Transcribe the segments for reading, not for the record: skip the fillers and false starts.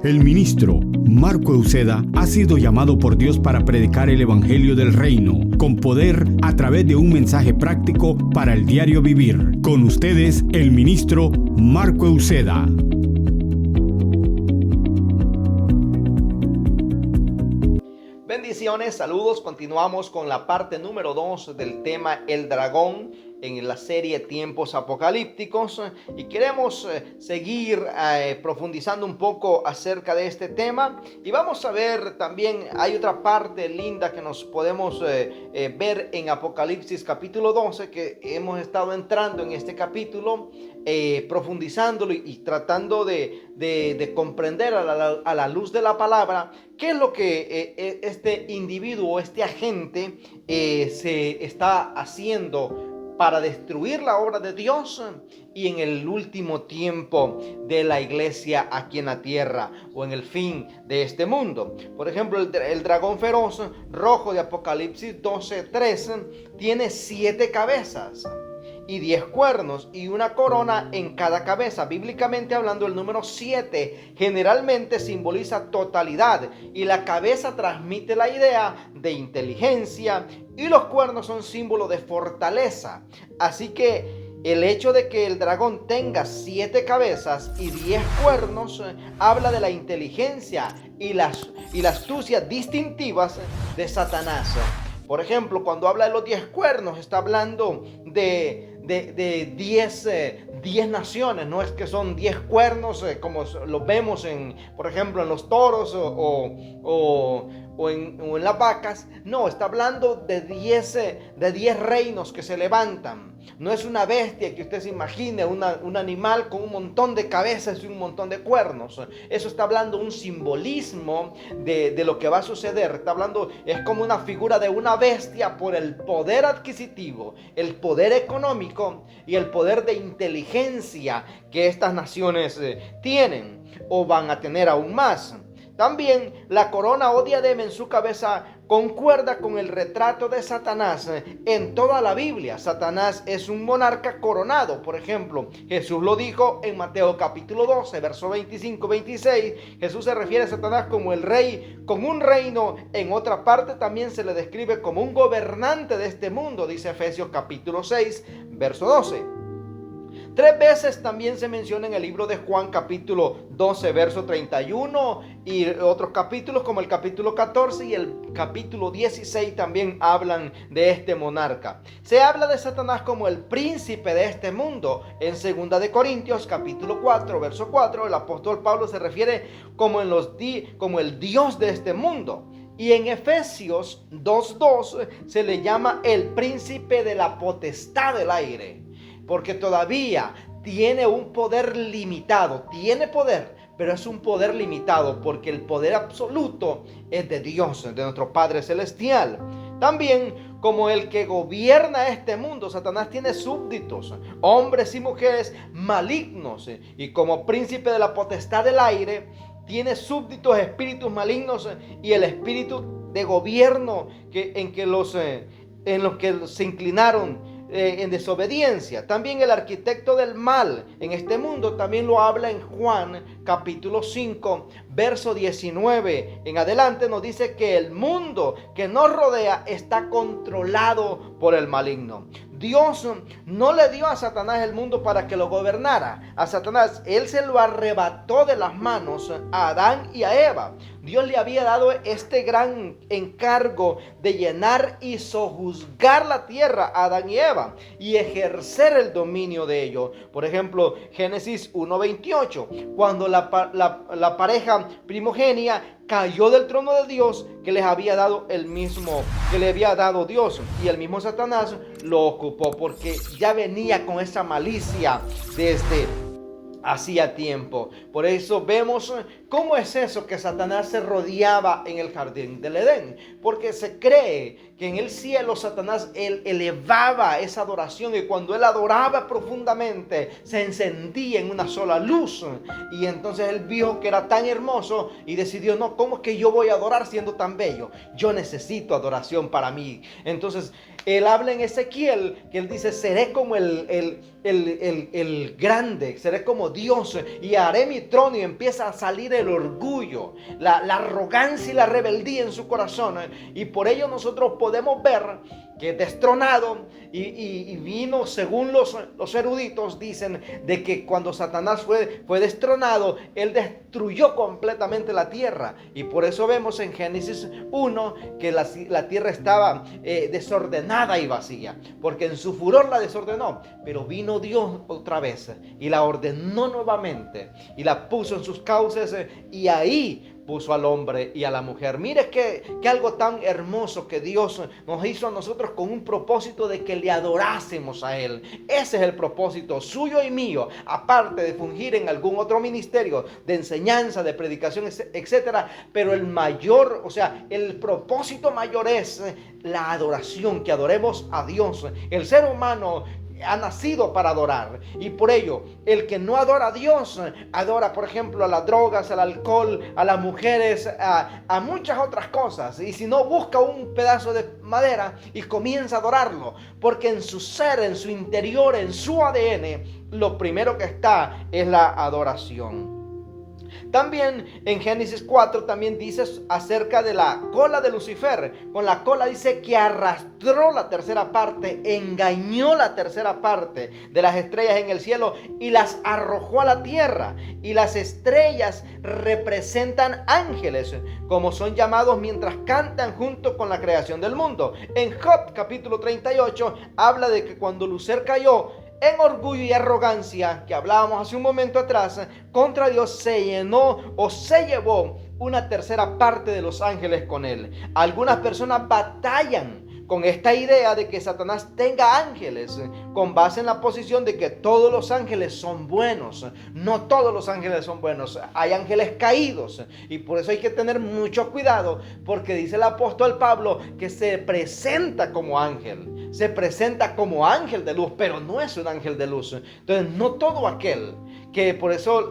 El ministro Marco Euseda ha sido llamado por Dios para predicar el Evangelio del Reino con poder a través de un mensaje práctico para el diario vivir. Con ustedes, el ministro Marco Euseda. Bendiciones, saludos. Continuamos con la parte número 2 del tema El Dragón en la serie Tiempos Apocalípticos, y queremos seguir profundizando un poco acerca de este tema, y vamos a ver también, hay otra parte linda que nos podemos ver en Apocalipsis capítulo 12, que hemos estado entrando en este capítulo, profundizándolo y tratando de comprender a la luz de la palabra qué es lo que este individuo, este agente se está haciendo para destruir la obra de Dios y en el último tiempo de la iglesia aquí en la tierra, o en el fin de este mundo. Por ejemplo, el dragón feroz rojo de Apocalipsis 12:3 tiene 7 cabezas y 10 cuernos y una corona en cada cabeza. Bíblicamente hablando, el número 7 generalmente simboliza totalidad, y la cabeza transmite la idea de inteligencia, y los cuernos son símbolo de fortaleza. Así que el hecho de que el dragón tenga 7 cabezas y 10 cuernos habla de la inteligencia y la astucia distintivas de Satanás. Por ejemplo, cuando habla de los 10 cuernos, está hablando de 10 naciones. No es que son 10 cuernos como los vemos por ejemplo, en los toros o en las vacas. No, está hablando de 10 reinos que se levantan. No es una bestia que usted se imagine, un animal con un montón de cabezas y un montón de cuernos. Eso está hablando un simbolismo de lo que va a suceder. Está hablando, es como una figura de una bestia por el poder adquisitivo, el poder económico y el poder de inteligencia que estas naciones tienen o van a tener aún más. También la corona o diadema en su cabeza concuerda con el retrato de Satanás en toda la Biblia. Satanás es un monarca coronado. Por ejemplo, Jesús lo dijo en Mateo capítulo 12, verso 25-26. Jesús se refiere a Satanás como el rey con un reino. En otra parte también se le describe como un gobernante de este mundo, dice Efesios capítulo 6, verso 12. 3 veces también se menciona en el libro de Juan capítulo 12 verso 31, y otros capítulos como el capítulo 14 y el capítulo 16 también hablan de este monarca. Se habla de Satanás como el príncipe de este mundo. En 2 de Corintios capítulo 4 verso 4 el apóstol Pablo se refiere como el Dios de este mundo. Y en Efesios 2:2 se le llama el príncipe de la potestad del aire, porque todavía tiene un poder limitado. Tiene poder, pero es un poder limitado, porque el poder absoluto es de Dios, de nuestro Padre Celestial. También como el que gobierna este mundo, Satanás tiene súbditos, hombres y mujeres malignos, y como príncipe de la potestad del aire, tiene súbditos espíritus malignos y el espíritu de gobierno en los que se inclinaron en desobediencia. También el arquitecto del mal en este mundo también lo habla en Juan capítulo 5 verso 19 en adelante. Nos dice que el mundo que nos rodea está controlado por el maligno. Dios no le dio a Satanás el mundo para que lo gobernara. A Satanás, él se lo arrebató de las manos a Adán y a Eva. Dios le había dado este gran encargo de llenar y sojuzgar la tierra a Adán y Eva y ejercer el dominio de ello. Por ejemplo, Génesis 1:28, cuando la pareja primogenia cayó del trono de Dios que les había dado que le había dado Dios, y el mismo Satanás lo ocupó, porque ya venía con esa malicia desde hacía tiempo. Por eso vemos cómo es eso que Satanás se rodeaba en el jardín del Edén, porque se cree que en el cielo Satanás él elevaba esa adoración, y cuando él adoraba profundamente se encendía en una sola luz, y entonces él vio que era tan hermoso y decidió: no, ¿cómo es que yo voy a adorar siendo tan bello? Yo necesito adoración para mí. Entonces él habla en Ezequiel que él dice: seré como el el grande, seré como Dios y haré mi trono, y empieza a salir el orgullo, la arrogancia y la rebeldía en su corazón. Y por ello nosotros podemos ver que destronado y vino, según los eruditos dicen, de que cuando Satanás fue destronado, él destruyó completamente la tierra. Y por eso vemos en Génesis 1 que la tierra estaba desordenada y vacía, porque en su furor la desordenó. Pero vino Dios otra vez y la ordenó nuevamente y la puso en sus cauces, y ahí puso al hombre y a la mujer. Mire que algo tan hermoso que Dios nos hizo a nosotros con un propósito de que le adorásemos a Él. Ese es el propósito suyo y mío, aparte de fungir en algún otro ministerio de enseñanza, de predicación, etcétera. Pero el mayor, o sea, el propósito mayor es la adoración, que adoremos a Dios. El ser humano ha nacido para adorar, y por ello el que no adora a Dios adora, por ejemplo, a las drogas, al alcohol, a las mujeres, a muchas otras cosas. Y si no, busca un pedazo de madera y comienza a adorarlo, porque en su ser, en su interior, en su ADN, lo primero que está es la adoración. También en Génesis 4 también dice acerca de la cola de Lucifer. Con la cola dice que arrastró la tercera parte, engañó la tercera parte de las estrellas en el cielo y las arrojó a la tierra. Y las estrellas representan ángeles, como son llamados mientras cantan junto con la creación del mundo. En Job capítulo 38 habla de que cuando Lucifer cayó en orgullo y arrogancia, que hablábamos hace un momento atrás, contra Dios, se llenó o se llevó una tercera parte de los ángeles con él. Algunas personas batallan con esta idea de que Satanás tenga ángeles, con base en la posición de que todos los ángeles son buenos. No todos los ángeles son buenos, hay ángeles caídos, y por eso hay que tener mucho cuidado, porque dice el apóstol Pablo que se presenta como ángel, se presenta como ángel de luz, pero no es un ángel de luz. Entonces, no todo aquel que, por eso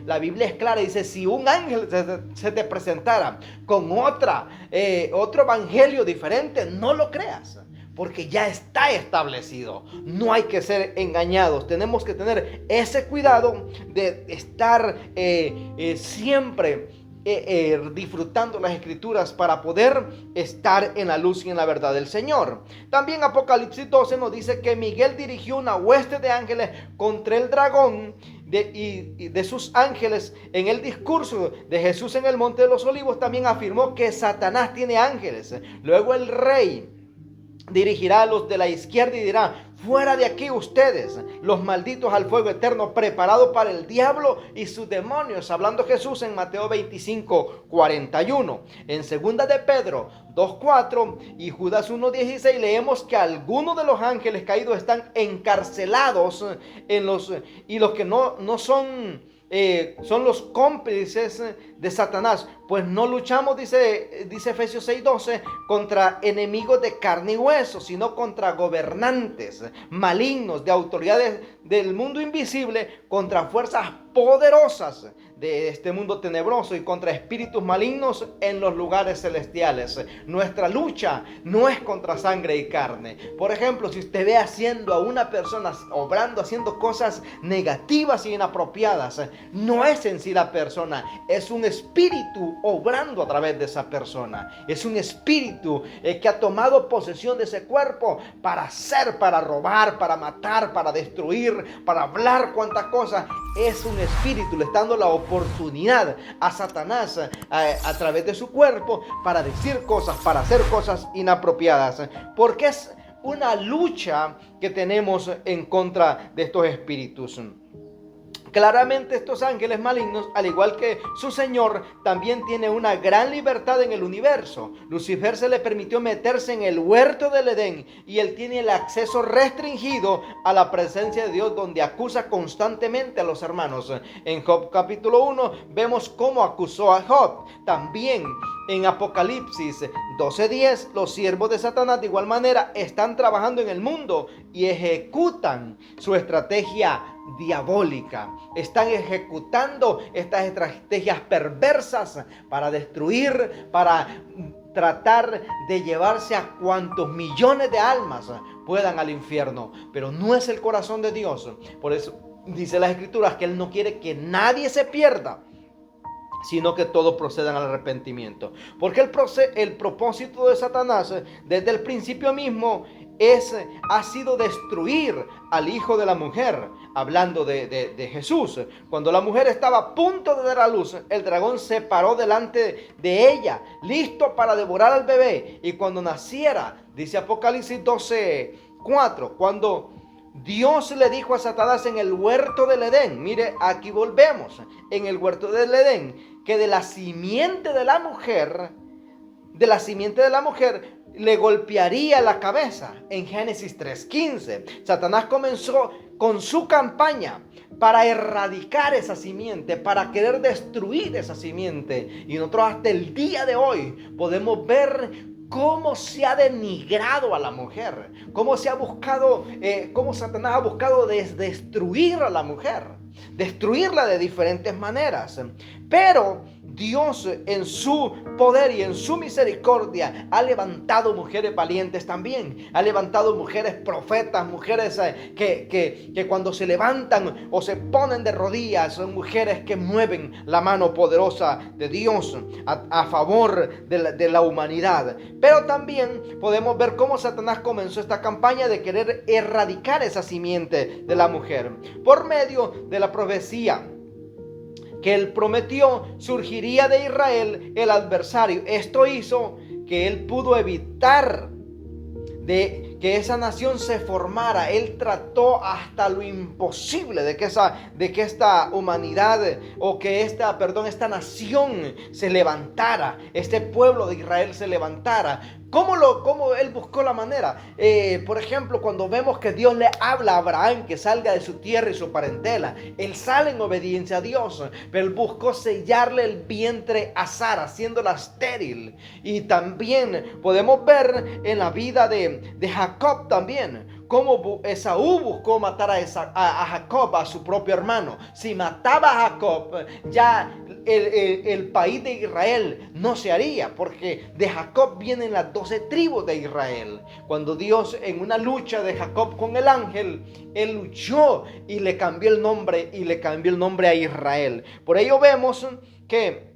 la Biblia es clara, dice: si un ángel se te presentara con otro evangelio diferente, no lo creas, porque ya está establecido. No hay que ser engañados. Tenemos que tener ese cuidado de estar siempre disfrutando las escrituras para poder estar en la luz y en la verdad del Señor. También Apocalipsis 12 nos dice que Miguel dirigió una hueste de ángeles contra el dragón y de sus ángeles. En el discurso de Jesús en el Monte de los Olivos también afirmó que Satanás tiene ángeles. Luego el rey dirigirá a los de la izquierda y dirá: fuera de aquí ustedes, los malditos, al fuego eterno preparado para el diablo y sus demonios. Hablando Jesús en Mateo 25:41. En segunda de Pedro 2:4 y Judas 1:16 leemos que algunos de los ángeles caídos están encarcelados y los que no son los cómplices de Satanás, pues no luchamos, dice Efesios 6:12, contra enemigos de carne y hueso, sino contra gobernantes malignos, de autoridades del mundo invisible, contra fuerzas poderosas de este mundo tenebroso y contra espíritus malignos en los lugares celestiales. Nuestra lucha no es contra sangre y carne. Por ejemplo, si usted ve haciendo a una persona haciendo cosas negativas y inapropiadas, no es en sí la persona, es un espíritu obrando a través de esa persona. Es un espíritu que ha tomado posesión de ese cuerpo para robar, para matar, para destruir, para hablar cuantas cosas. Es un espíritu, le está dando la oportunidad a Satanás a través de su cuerpo para decir cosas, para hacer cosas inapropiadas, porque es una lucha que tenemos en contra de estos espíritus. Claramente estos ángeles malignos, al igual que su Señor, también tiene una gran libertad en el universo. Lucifer se le permitió meterse en el huerto del Edén y él tiene el acceso restringido a la presencia de Dios, donde acusa constantemente a los hermanos. En Job capítulo 1 vemos cómo acusó a Job. También en Apocalipsis 12:10, los siervos de Satanás de igual manera están trabajando en el mundo y ejecutan su estrategia diabólica. Están ejecutando estas estrategias perversas para destruir, para tratar de llevarse a cuantos millones de almas, puedan al infierno. Pero no es el corazón de Dios. Por eso dice las Escrituras que Él no quiere que nadie se pierda, sino que todos procedan al arrepentimiento. Porque el propósito de Satanás desde el principio mismo ha sido destruir al hijo de la mujer. Hablando de Jesús, cuando la mujer estaba a punto de dar a luz, el dragón se paró delante de ella, listo para devorar al bebé. Y cuando naciera, dice Apocalipsis 12:4, cuando Dios le dijo a Satanás en el huerto del Edén, mire, aquí volvemos, en el huerto del Edén, que de la simiente de la mujer, le golpearía la cabeza. En Génesis 3:15, Satanás comenzó con su campaña para erradicar esa simiente, para querer destruir esa simiente. Y nosotros hasta el día de hoy podemos ver cómo se ha denigrado a la mujer, cómo Satanás ha buscado destruir a la mujer, destruirla de diferentes maneras. Pero Dios, en su poder y en su misericordia, ha levantado mujeres valientes también. Ha levantado mujeres profetas, mujeres que cuando se levantan o se ponen de rodillas, son mujeres que mueven la mano poderosa de Dios a favor de la humanidad. Pero también podemos ver cómo Satanás comenzó esta campaña de querer erradicar esa simiente de la mujer por medio de la profecía que él prometió. Surgiría de Israel el adversario. Esto hizo que él pudo evitar de que esa nación se formara. Él trató hasta lo imposible de que esta humanidad o que esta nación se levantara, este pueblo de Israel se levantara. ¿Cómo él buscó la manera? Por ejemplo, cuando vemos que Dios le habla a Abraham que salga de su tierra y su parentela, él sale en obediencia a Dios, pero él buscó sellarle el vientre a Sara, haciéndola estéril. Y también podemos ver en la vida de Jacob también, cómo Esaú buscó matar a Jacob, a su propio hermano. Si mataba a Jacob, ya el país de Israel no se haría, porque de Jacob vienen las 12 tribus de Israel. Cuando Dios, en una lucha de Jacob con el ángel, él luchó y le cambió el nombre a Israel. Por ello vemos que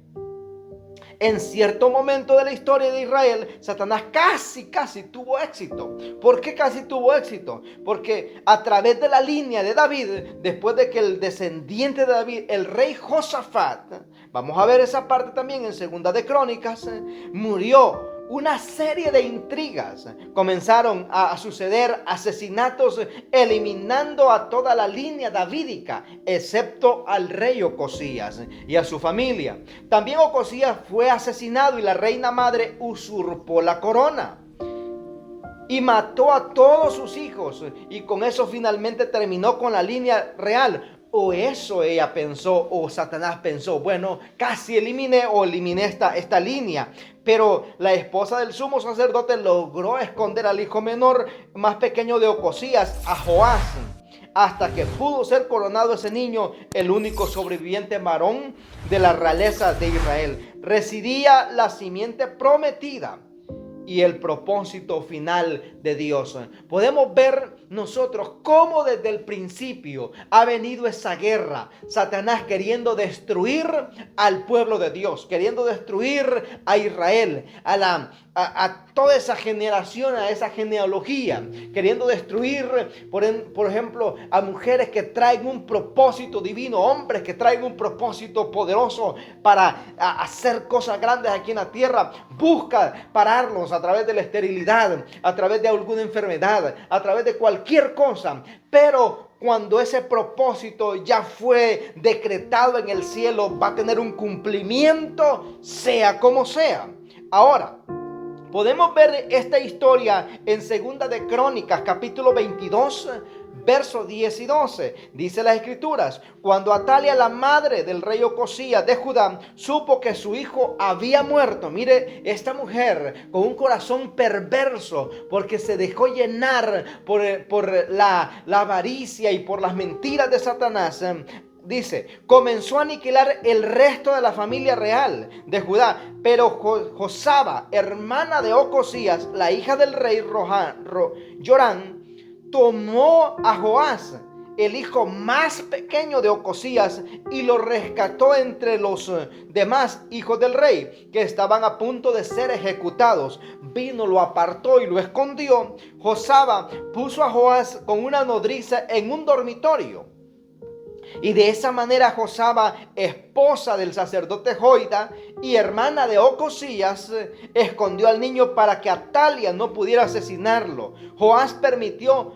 en cierto momento de la historia de Israel, Satanás casi tuvo éxito. ¿Por qué casi tuvo éxito? Porque a través de la línea de David, después de que el descendiente de David, el rey Josafat, vamos a ver esa parte también en Segunda de Crónicas, murió. Una serie de intrigas comenzaron a suceder, asesinatos, eliminando a toda la línea davídica, excepto al rey Ocosías y a su familia. También Ocosías fue asesinado y la reina madre usurpó la corona y mató a todos sus hijos, y con eso finalmente terminó con la línea real. O eso ella pensó, o Satanás pensó, bueno, casi eliminé esta línea. Pero la esposa del sumo sacerdote logró esconder al hijo menor, más pequeño de Ocosías, a Joás, hasta que pudo ser coronado ese niño, el único sobreviviente varón de la realeza de Israel. Residía la simiente prometida y el propósito final de Dios. Podemos ver nosotros cómo desde el principio ha venido esa guerra. Satanás queriendo destruir al pueblo de Dios, queriendo destruir a Israel, a toda esa generación, a esa genealogía, queriendo destruir, por ejemplo, a mujeres que traen un propósito divino, hombres que traen un propósito poderoso para hacer cosas grandes aquí en la tierra. Busca pararlos a través de la esterilidad, a través de alguna enfermedad, a través de cualquier cosa. Pero cuando ese propósito ya fue decretado en el cielo, va a tener un cumplimiento, sea como sea. Ahora, podemos ver esta historia en Segunda de Crónicas, capítulo 22, versos 10 y 12. Dice las Escrituras: cuando Atalia, la madre del rey Ocosías de Judá, supo que su hijo había muerto. Mire, esta mujer con un corazón perverso, porque se dejó llenar por la avaricia y por las mentiras de Satanás. Dice, comenzó a aniquilar el resto de la familia real de Judá. Pero Josaba, hermana de Ocosías, la hija del rey Yorán, tomó a Joás, el hijo más pequeño de Ocosías, y lo rescató entre los demás hijos del rey que estaban a punto de ser ejecutados. Vino, lo apartó y lo escondió. Josaba puso a Joás con una nodriza en un dormitorio. Y de esa manera Josaba, esposa del sacerdote Joida y hermana de Ocosías, escondió al niño para que Atalia no pudiera asesinarlo. Joás permaneció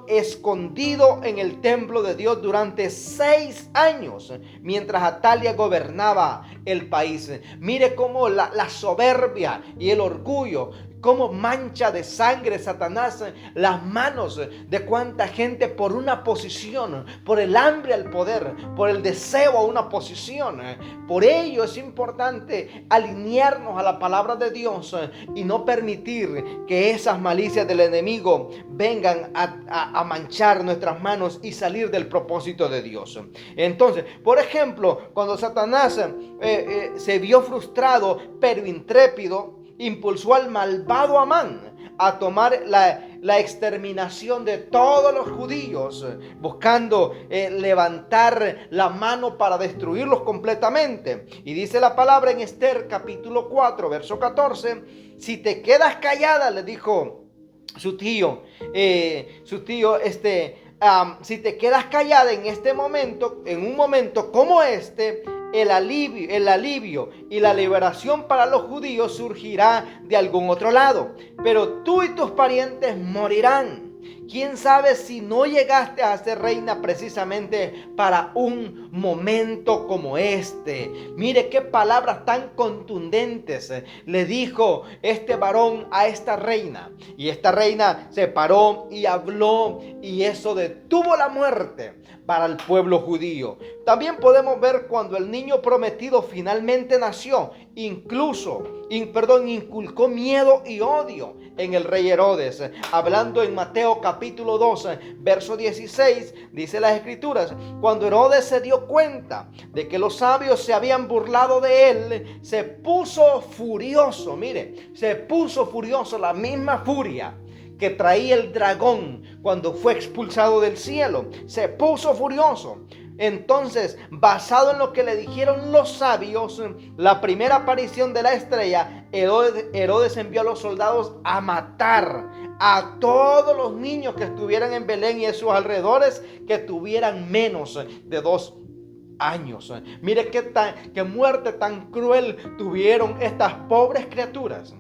escondido en el templo de Dios durante 6 años, mientras Atalia gobernaba el país. Mire cómo la soberbia y el orgullo, cómo mancha de sangre Satanás las manos de cuánta gente por una posición, por el hambre al poder, por el deseo a una posición. Por ello es importante alinearnos a la palabra de Dios y no permitir que esas malicias del enemigo vengan a manchar nuestras manos y salir del propósito de Dios. Entonces, por ejemplo, cuando Satanás se vio frustrado pero intrépido, impulsó al malvado Amán a tomar la exterminación de todos los judíos, buscando levantar la mano para destruirlos completamente. Y dice la palabra en Esther capítulo 4, verso 14, si te quedas callada, le dijo su tío, si te quedas callada en este momento, en un momento como este, el alivio y la liberación para los judíos surgirá de algún otro lado, pero tú y tus parientes morirán. ¿Quién sabe si no llegaste a ser reina precisamente para un momento como este? Mire qué palabras tan contundentes le dijo este varón a esta reina. Y esta reina se paró y habló, y eso detuvo la muerte para el pueblo judío. También podemos ver cuando el niño prometido finalmente nació, inculcó miedo y odio en el rey Herodes. Hablando en Mateo capítulo 12, verso 16, dice las escrituras, cuando Herodes se dio cuenta de que los sabios se habían burlado de él, se puso furioso. Mire, se puso furioso, la misma furia que traía el dragón cuando fue expulsado del cielo. Se puso furioso. Entonces, basado en lo que le dijeron los sabios, la primera aparición de la estrella, Herodes envió a los soldados a matar a todos los niños que estuvieran en Belén y en sus alrededores, que tuvieran menos de 2 años. Mire qué muerte tan cruel tuvieron estas pobres criaturas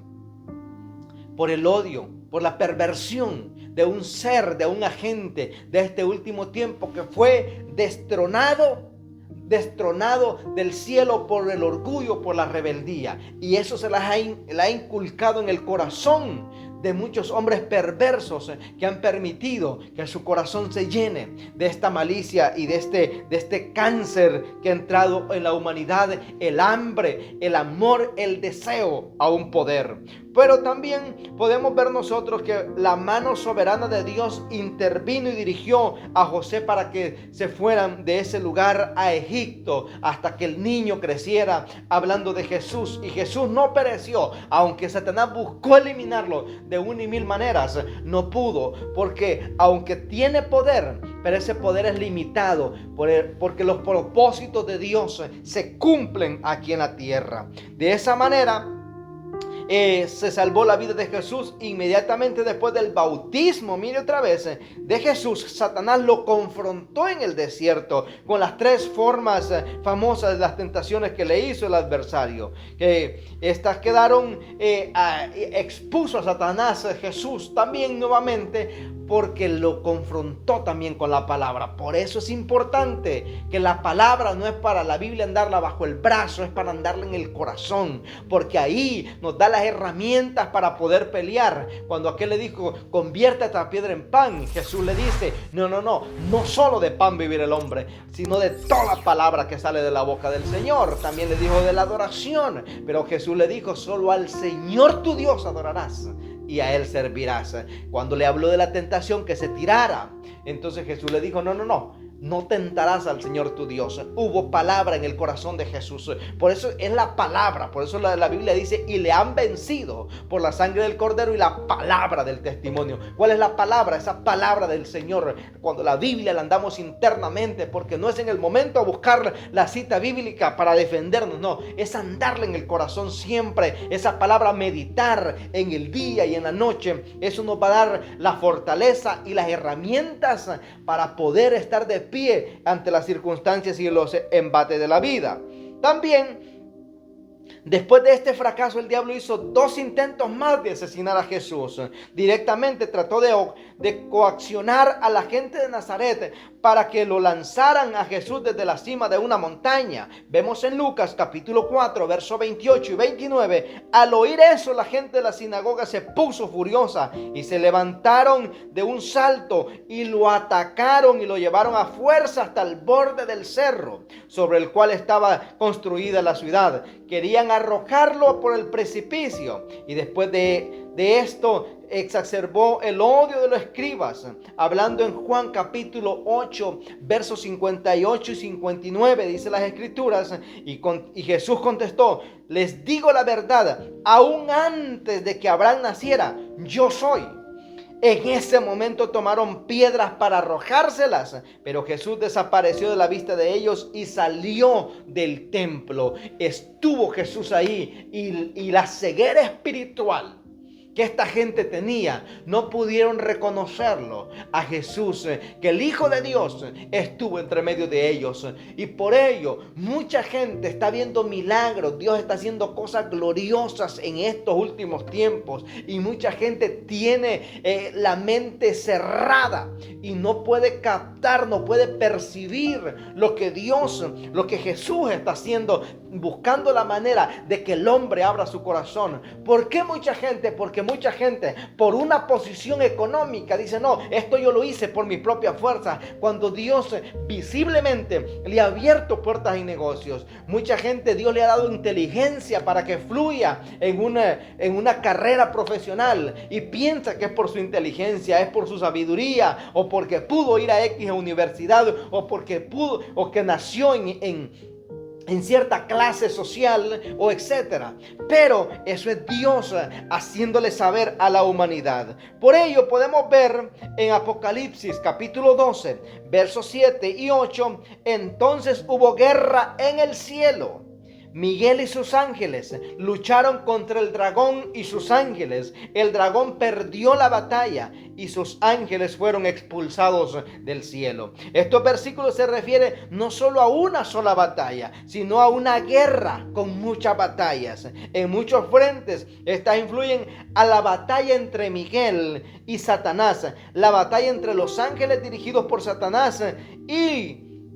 por el odio, por la perversión de un ser, de un agente de este último tiempo que fue destronado del cielo por el orgullo, por la rebeldía. Y eso se la ha inculcado en el corazón de muchos hombres perversos que han permitido que su corazón se llene de esta malicia y de este cáncer que ha entrado en la humanidad, el hambre, el amor, el deseo a un poder. Pero también podemos ver nosotros que la mano soberana de Dios intervino y dirigió a José para que se fueran de ese lugar a Egipto hasta que el niño creciera, hablando de Jesús. Y Jesús no pereció, aunque Satanás buscó eliminarlo de 1 y 1000 maneras, no pudo, porque aunque tiene poder, pero ese poder es limitado, porque los propósitos de Dios se cumplen aquí en la tierra. De esa manera, se salvó la vida de Jesús inmediatamente después del bautismo. Mire otra vez, de Jesús, Satanás lo confrontó en el desierto con las 3 formas famosas de las tentaciones que le hizo el adversario. Estas quedaron expuso a Satanás Jesús también nuevamente, porque lo confrontó también con la palabra. Por eso es importante que la palabra no es para la Biblia andarla bajo el brazo, es para andarla en el corazón, porque ahí nos da las herramientas para poder pelear. Cuando aquel le dijo, convierte esta piedra en pan, Jesús le dice, no solo de pan vivir el hombre, sino de toda palabra que sale de la boca del Señor. También le dijo de la adoración, pero Jesús le dijo, solo al Señor tu Dios adorarás y a Él servirás. Cuando le habló de la tentación, que se tirara, entonces Jesús le dijo, no, no tentarás al Señor tu Dios. Hubo palabra en el corazón de Jesús. Por eso es la palabra. Por eso la Biblia dice, y le han vencido por la sangre del Cordero y la palabra del testimonio. ¿Cuál es la palabra? Esa palabra del Señor. Cuando la Biblia la andamos internamente, porque no es en el momento a buscar la cita bíblica para defendernos. No, es andarla en el corazón siempre. Esa palabra, meditar en el día y en la noche. Eso nos va a dar la fortaleza y las herramientas para poder estar de pie ante las circunstancias y los embates de la vida. También, después de este fracaso, el diablo hizo 2 intentos más de asesinar a Jesús. Directamente trató de coaccionar a la gente de Nazaret para que lo lanzaran a Jesús desde la cima de una montaña. Vemos en Lucas capítulo 4, versos 28 y 29. Al oír eso, la gente de la sinagoga se puso furiosa y se levantaron de un salto y lo atacaron y lo llevaron a fuerza hasta el borde del cerro sobre el cual estaba construida la ciudad. Querían arrojarlo por el precipicio, y después de esto exacerbó el odio de los escribas. Hablando en Juan capítulo 8 versos 58 y 59, dice las escrituras, y Jesús contestó: les digo la verdad, aún antes de que Abraham naciera, yo soy. En ese momento tomaron piedras para arrojárselas, pero Jesús desapareció de la vista de ellos y salió del templo. Estuvo Jesús ahí, y la ceguera espiritual que esta gente tenía, no pudieron reconocerlo a Jesús, que el Hijo de Dios estuvo entre medio de ellos, y por ello mucha gente está viendo milagros. Dios está haciendo cosas gloriosas en estos últimos tiempos, y mucha gente tiene la mente cerrada y no puede captar, no puede percibir lo que Dios, lo que Jesús está haciendo, buscando la manera de que el hombre abra su corazón. ¿Por qué mucha gente? Porque mucha gente, por una posición económica, dice: no, esto yo lo hice por mi propia fuerza, cuando Dios visiblemente le ha abierto puertas y negocios. Mucha gente, Dios le ha dado inteligencia para que fluya en una carrera profesional, y piensa que es por su inteligencia, es por su sabiduría, o porque pudo ir a X universidad, o porque pudo, o que nació en cierta clase social, o etcétera. Pero eso es Dios haciéndole saber a la humanidad. Por ello podemos ver en Apocalipsis capítulo 12 versos 7 y 8. Entonces hubo guerra en el cielo. Miguel y sus ángeles lucharon contra el dragón y sus ángeles. El dragón perdió la batalla y sus ángeles fueron expulsados del cielo. Estos versículos se refieren no solo a una sola batalla, sino a una guerra con muchas batallas. En muchos frentes, estas influyen a la batalla entre Miguel y Satanás, la batalla entre los ángeles dirigidos por Satanás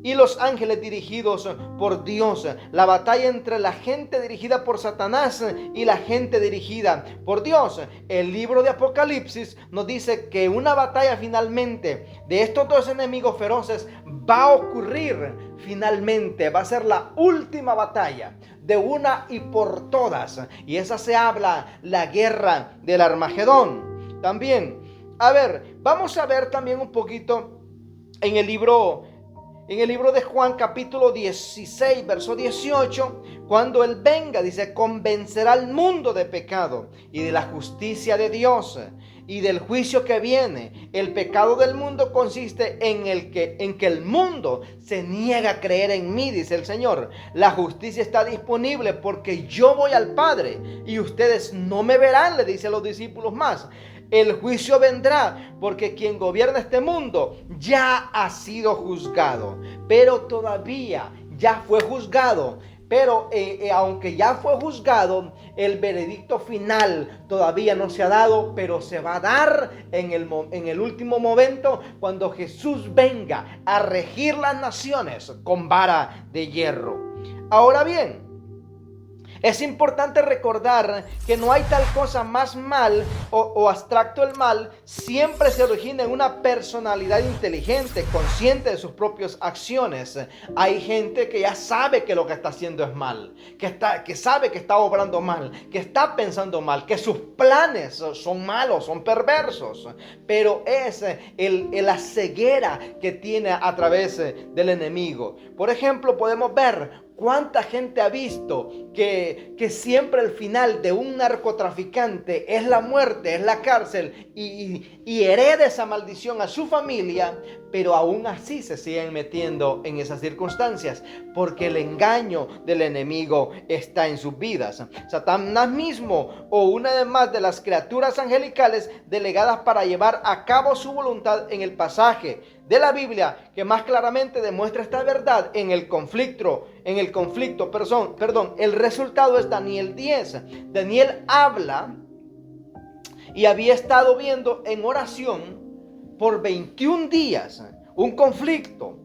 y los ángeles dirigidos por Dios, la batalla entre la gente dirigida por Satanás y la gente dirigida por Dios. El libro de Apocalipsis nos dice que una batalla finalmente de estos 2 enemigos feroces va a ocurrir finalmente, va a ser la última batalla de una y por todas, y esa se habla la guerra del Armagedón. También, vamos a ver también un poquito en el libro de Juan capítulo 16 verso 18, cuando Él venga, dice: convencerá al mundo de pecado y de la justicia de Dios y del juicio que viene. El pecado del mundo consiste en que el mundo se niega a creer en mí, dice el Señor. La justicia está disponible porque yo voy al Padre y ustedes no me verán, le dice a los discípulos más. El juicio vendrá porque quien gobierna este mundo ya ha sido juzgado, pero todavía ya fue juzgado. Pero aunque ya fue juzgado, el veredicto final todavía no se ha dado, pero se va a dar en el último momento, cuando Jesús venga a regir las naciones con vara de hierro. Ahora bien, Es importante recordar que no hay tal cosa más mal o abstracto el mal, siempre se origina en una personalidad inteligente, consciente de sus propias acciones. Hay gente que ya sabe que lo que está haciendo es mal, que sabe que está obrando mal, que está pensando mal, que sus planes son malos, son perversos, pero es la ceguera que tiene a través del enemigo. Por ejemplo, podemos ver cuánta gente ha visto que siempre el final de un narcotraficante es la muerte, es la cárcel y hereda esa maldición a su familia, pero aún así se siguen metiendo en esas circunstancias porque el engaño del enemigo está en sus vidas. Satanás mismo o una de más de las criaturas angelicales delegadas para llevar a cabo su voluntad en el pasaje de la Biblia que más claramente demuestra esta verdad el resultado es Daniel 10. Daniel habla y había estado viendo en oración por 21 días un conflicto.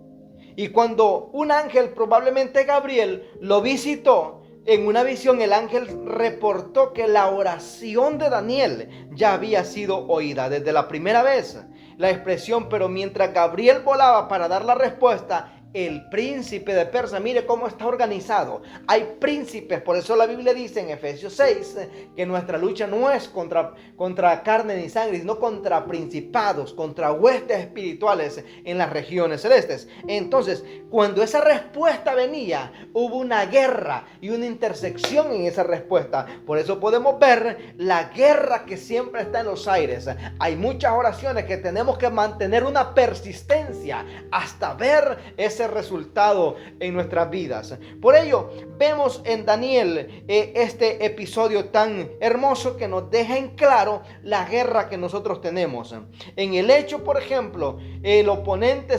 Y cuando un ángel, probablemente Gabriel, lo visitó, en una visión el ángel reportó que la oración de Daniel ya había sido oída desde la primera vez. La expresión, pero mientras Gabriel volaba para dar la respuesta, el príncipe de Persia, mire cómo está organizado. Hay príncipes, por eso la Biblia dice en Efesios 6 que nuestra lucha no es contra carne ni sangre, sino contra principados, contra huestes espirituales en las regiones celestes. Entonces, cuando esa respuesta venía, hubo una guerra y una intersección en esa respuesta. Por eso podemos ver la guerra que siempre está en los aires. Hay muchas oraciones que tenemos que mantener una persistencia hasta ver ese resultado en nuestras vidas. Por ello, vemos en Daniel este episodio tan hermoso que nos deja en claro la guerra que nosotros tenemos. En el hecho, por ejemplo, el oponente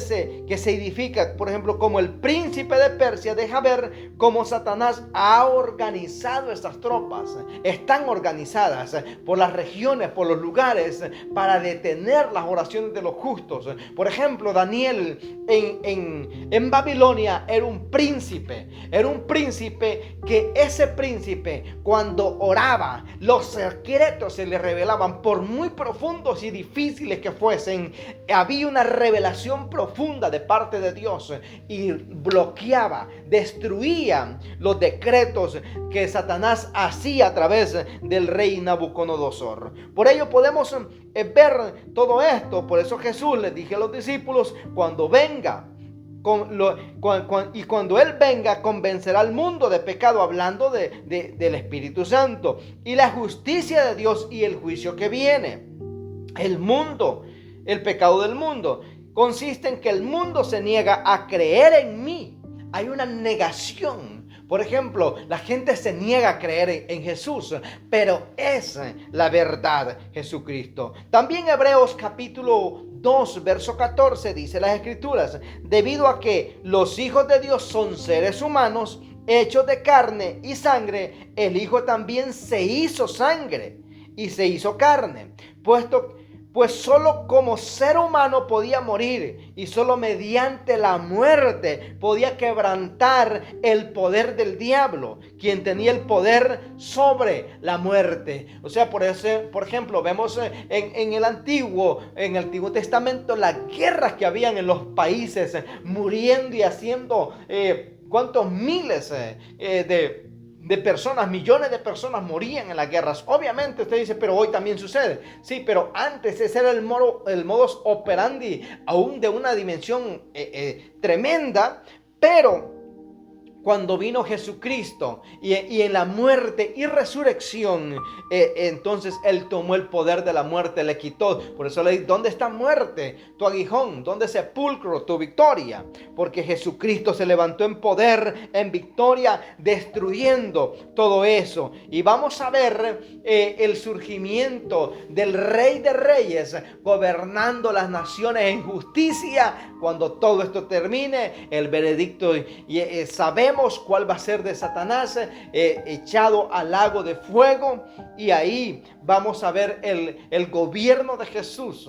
que se edifica, por ejemplo, como el príncipe de Persia, deja ver cómo Satanás ha organizado estas tropas. Están organizadas por las regiones, por los lugares, para detener las oraciones de los justos. Por ejemplo, Daniel en Babilonia era un príncipe que ese príncipe cuando oraba, los secretos se le revelaban, por muy profundos y difíciles que fuesen. Había una revelación profunda de parte de Dios y bloqueaba, destruía los decretos que Satanás hacía a través del rey Nabucodonosor. Por ello podemos ver todo esto. Por eso Jesús le dije a los discípulos, cuando Él venga, convencerá al mundo de pecado, hablando del Espíritu Santo, y la justicia de Dios y el juicio que viene. El pecado del mundo consiste en que el mundo se niega a creer en mí. Hay una negación. Por ejemplo, la gente se niega a creer en Jesús, pero es la verdad Jesucristo. También Hebreos capítulo 2, verso 14 dice las Escrituras: debido a que los hijos de Dios son seres humanos, hechos de carne y sangre, el Hijo también se hizo sangre y se hizo carne, pues solo como ser humano podía morir, y solo mediante la muerte podía quebrantar el poder del diablo, quien tenía el poder sobre la muerte. O sea, por ejemplo, vemos en el Antiguo Testamento las guerras que habían en los países, muriendo y haciendo cuántos miles de personas, millones de personas morían en las guerras. Obviamente usted dice, pero hoy también sucede. Sí, pero antes ese era el modus operandi, aún de una dimensión tremenda. Pero cuando vino Jesucristo y en la muerte y resurrección, entonces Él tomó el poder de la muerte, le quitó. Por eso le dice: ¿dónde está muerte tu aguijón? ¿Dónde sepulcro tu victoria? Porque Jesucristo se levantó en poder, en victoria, destruyendo todo eso. Y vamos a ver el surgimiento del Rey de Reyes, gobernando las naciones en justicia. Cuando todo esto termine, el veredicto, sabemos cuál va a ser de Satanás, echado al lago de fuego. Y ahí vamos a ver el gobierno de Jesús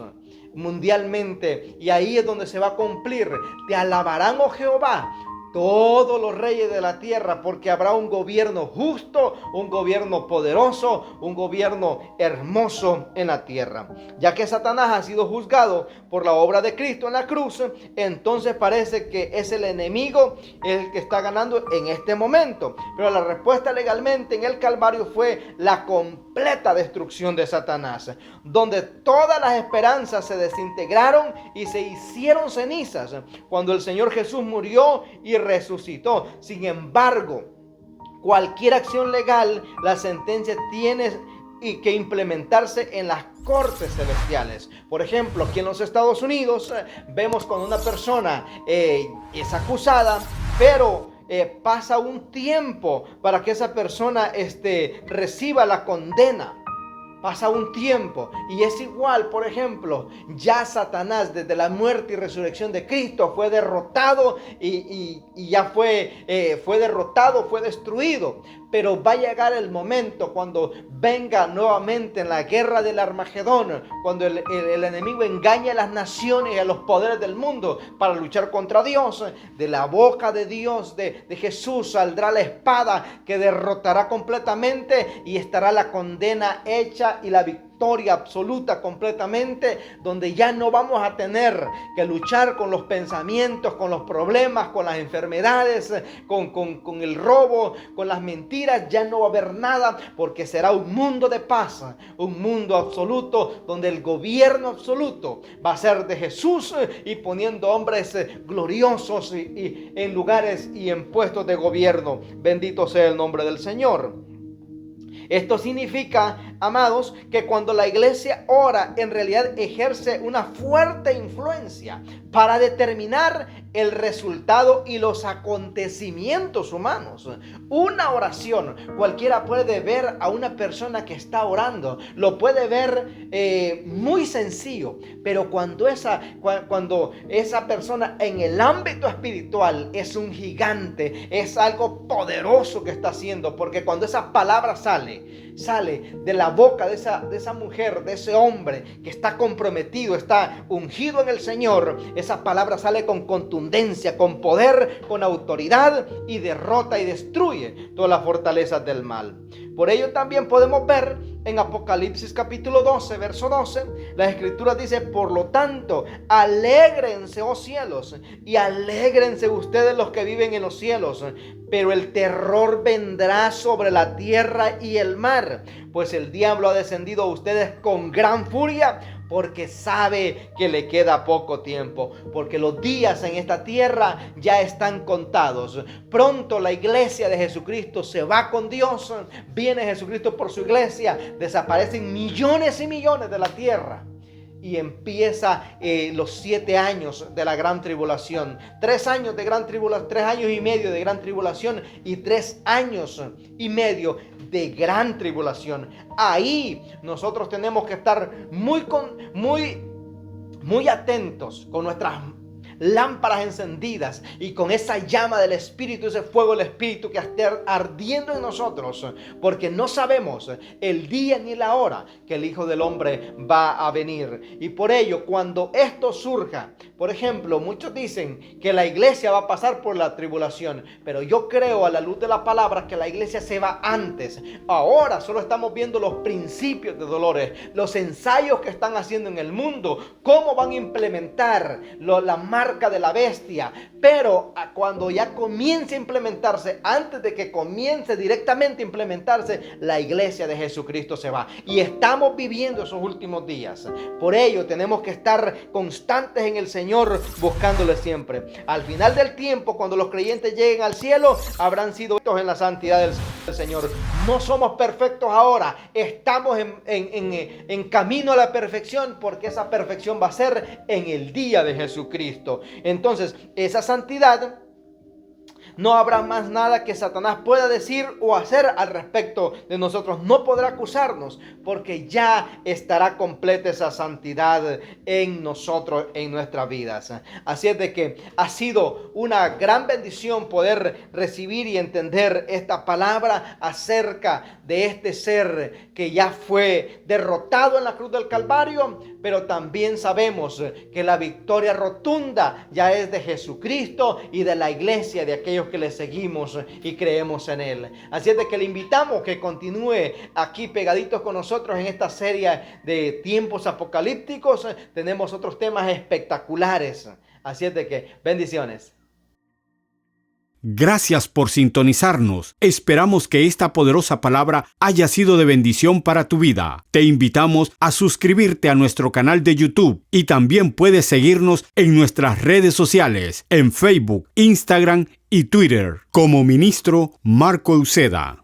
mundialmente. Y ahí es donde se va a cumplir: te alabarán, oh Jehová, todos los reyes de la tierra, porque habrá un gobierno justo, un gobierno poderoso, un gobierno hermoso en la tierra. Ya que Satanás ha sido juzgado por la obra de Cristo en la cruz, entonces parece que es el enemigo el que está ganando en este momento. Pero la respuesta legalmente en el Calvario fue la completa destrucción de Satanás, donde todas las esperanzas se desintegraron y se hicieron cenizas cuando el Señor Jesús murió y resucitó. Sin embargo, cualquier acción legal, la sentencia tiene que implementarse en las cortes celestiales. Por ejemplo, aquí en los Estados Unidos vemos cuando una persona es acusada, pero pasa un tiempo para que esa persona reciba la condena. Pasa un tiempo y es igual, por ejemplo, ya Satanás desde la muerte y resurrección de Cristo fue derrotado y ya fue derrotado, fue destruido. Pero va a llegar el momento cuando venga nuevamente en la guerra del Armagedón, cuando el enemigo engañe a las naciones y a los poderes del mundo para luchar contra Dios. De la boca de Dios, de Jesús, saldrá la espada que derrotará completamente y estará la condena hecha y la victoria absoluta completamente, donde ya no vamos a tener que luchar con los pensamientos, con los problemas, con las enfermedades, con el robo, con las mentiras. Ya no va a haber nada, porque será un mundo de paz, un mundo absoluto, donde el gobierno absoluto va a ser de Jesús y poniendo hombres gloriosos y en lugares y en puestos de gobierno. Bendito sea el nombre del Señor. Esto significa, amados, que cuando la iglesia ora, en realidad ejerce una fuerte influencia para determinar el resultado y los acontecimientos humanos. Una oración, cualquiera puede ver a una persona que está orando, lo puede ver muy sencillo, pero cuando esa persona en el ámbito espiritual es un gigante, es algo poderoso que está haciendo, porque cuando esa palabra sale de la boca de esa mujer, de ese hombre que está comprometido, está ungido en el Señor, esa palabra sale con contundencia, con poder, con autoridad y derrota y destruye todas las fortalezas del mal. Por ello también podemos ver en Apocalipsis capítulo 12, verso 12, la Escritura dice: por lo tanto, alégrense, oh cielos, y alégrense ustedes los que viven en los cielos, pero el terror vendrá sobre la tierra y el mar, pues el diablo ha descendido a ustedes con gran furia, porque sabe que le queda poco tiempo, porque los días en esta tierra ya están contados. Pronto la iglesia de Jesucristo se va con Dios, viene Jesucristo por su iglesia, desaparecen millones y millones de la tierra. Y empieza los 7 años de la gran tribulación. 3 años de gran tribulación, 3 años y medio de gran tribulación y 3 años y medio de gran tribulación. Ahí nosotros tenemos que estar muy atentos con nuestras lámparas encendidas y con esa llama del Espíritu, ese fuego del Espíritu que esté ardiendo en nosotros, porque no sabemos el día ni la hora que el Hijo del Hombre va a venir. Y por ello, cuando esto surja, por ejemplo, muchos dicen que la iglesia va a pasar por la tribulación, pero yo creo, a la luz de la palabra, que la iglesia se va antes. Ahora solo estamos viendo los principios de dolores, los ensayos que están haciendo en el mundo, cómo van a implementar la marca de la bestia, pero cuando ya comience a implementarse, antes de que comience directamente a implementarse, la iglesia de Jesucristo se va. Y estamos viviendo esos últimos días. Por ello tenemos que estar constantes en el Señor, buscándole siempre. Al final del tiempo, cuando los creyentes lleguen al cielo, habrán sido hechos en la santidad del Señor. No somos perfectos ahora, estamos en camino a la perfección, porque esa perfección va a ser en el día de Jesucristo. Entonces, esa santidad, no habrá más nada que Satanás pueda decir o hacer al respecto de nosotros. No podrá acusarnos, porque ya estará completa esa santidad en nosotros, en nuestras vidas. Así es de que ha sido una gran bendición poder recibir y entender esta palabra acerca de este ser que ya fue derrotado en la cruz del Calvario, pero también sabemos que la victoria rotunda ya es de Jesucristo y de la iglesia, de aquellos que le seguimos y creemos en Él. Así es de que le invitamos que continúe aquí pegaditos con nosotros en esta serie de tiempos apocalípticos. Tenemos otros temas espectaculares. Así es de que bendiciones. Gracias por sintonizarnos. Esperamos que esta poderosa palabra haya sido de bendición para tu vida. Te invitamos a suscribirte a nuestro canal de YouTube y también puedes seguirnos en nuestras redes sociales, en Facebook, Instagram y Twitter, como Ministro Marco Euseda.